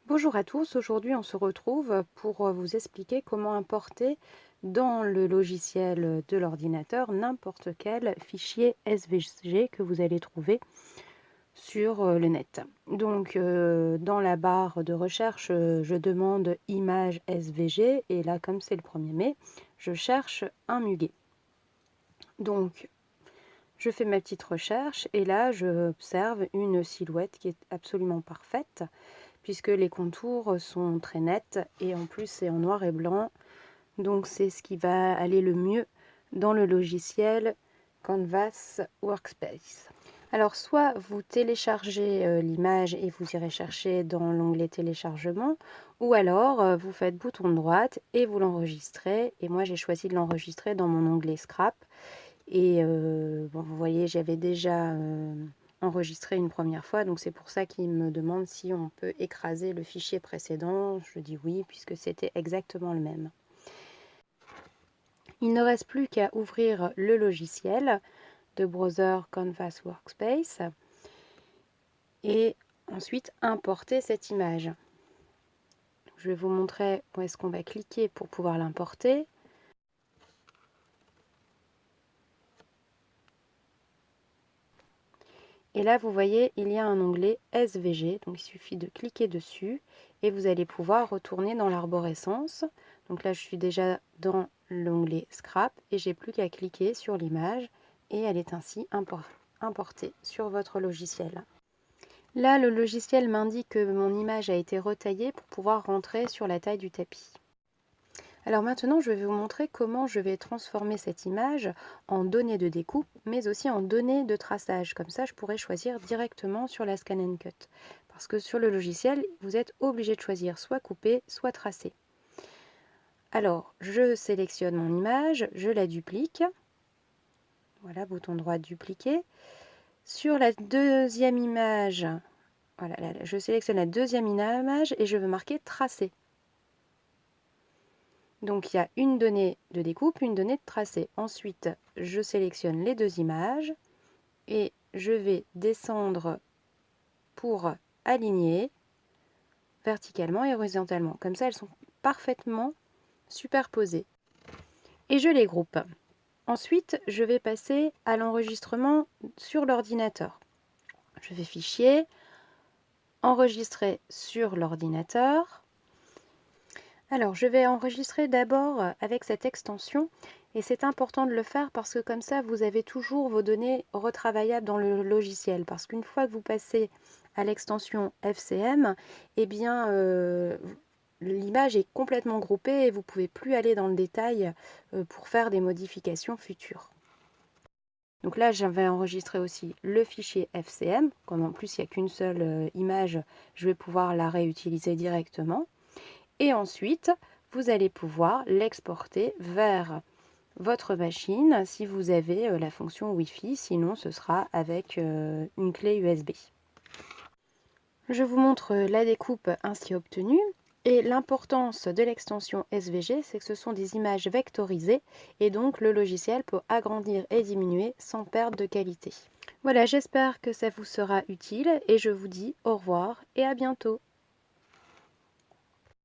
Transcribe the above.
Bonjour à tous, aujourd'hui on se retrouve pour vous expliquer comment importer dans le logiciel de l'ordinateur n'importe quel fichier SVG que vous allez trouver sur le net. Donc dans la barre de recherche, je demande image SVG et là comme c'est le 1er mai, je cherche un muguet. Donc je fais ma petite recherche et là j'observe une silhouette qui est absolument parfaite, puisque les contours sont très nets et en plus c'est en noir et blanc, donc c'est ce qui va aller le mieux dans le logiciel Canvas Workspace. Alors soit vous téléchargez l'image et vous irez chercher dans l'onglet téléchargement, ou alors vous faites bouton droite et vous l'enregistrez, et moi j'ai choisi de l'enregistrer dans mon onglet Scrap. Et bon, vous voyez, j'avais déjà enregistré une première fois, donc c'est pour ça qu'il me demande si on peut écraser le fichier précédent. Je dis oui, puisque c'était exactement le même. Il ne reste plus qu'à ouvrir le logiciel de browser Canvas Workspace et ensuite importer cette image. Je vais vous montrer où est-ce qu'on va cliquer pour pouvoir l'importer. Et là, vous voyez, il y a un onglet SVG, donc il suffit de cliquer dessus et vous allez pouvoir retourner dans l'arborescence. Donc là, je suis déjà dans l'onglet Scrap et j'ai plus qu'à cliquer sur l'image et elle est ainsi importée sur votre logiciel. Là, le logiciel m'indique que mon image a été retaillée pour pouvoir rentrer sur la taille du tapis. Alors maintenant, je vais vous montrer comment je vais transformer cette image en données de découpe, mais aussi en données de traçage. Comme ça, je pourrais choisir directement sur la Scan & Cut. Parce que sur le logiciel, vous êtes obligé de choisir soit couper, soit tracer. Alors, je sélectionne mon image, je la duplique. Voilà, bouton droit dupliquer. Sur la deuxième image, voilà, je sélectionne la deuxième image et je veux marquer tracer. Donc il y a une donnée de découpe, une donnée de tracé. Ensuite, je sélectionne les deux images et je vais descendre pour aligner verticalement et horizontalement. Comme ça, elles sont parfaitement superposées. Et je les groupe. Ensuite, je vais passer à l'enregistrement sur l'ordinateur. Je vais fichier, enregistrer sur l'ordinateur. Alors, je vais enregistrer d'abord avec cette extension et c'est important de le faire parce que comme ça, vous avez toujours vos données retravaillables dans le logiciel. Parce qu'une fois que vous passez à l'extension FCM, eh bien, l'image est complètement groupée et vous ne pouvez plus aller dans le détail pour faire des modifications futures. Donc là, j'avais enregistré aussi le fichier FCM. Comme en plus, il n'y a qu'une seule image, je vais pouvoir la réutiliser directement. Et ensuite, vous allez pouvoir l'exporter vers votre machine si vous avez la fonction Wi-Fi, sinon ce sera avec une clé USB. Je vous montre la découpe ainsi obtenue. Et l'importance de l'extension SVG, c'est que ce sont des images vectorisées et donc le logiciel peut agrandir et diminuer sans perte de qualité. Voilà, j'espère que ça vous sera utile et je vous dis au revoir et à bientôt.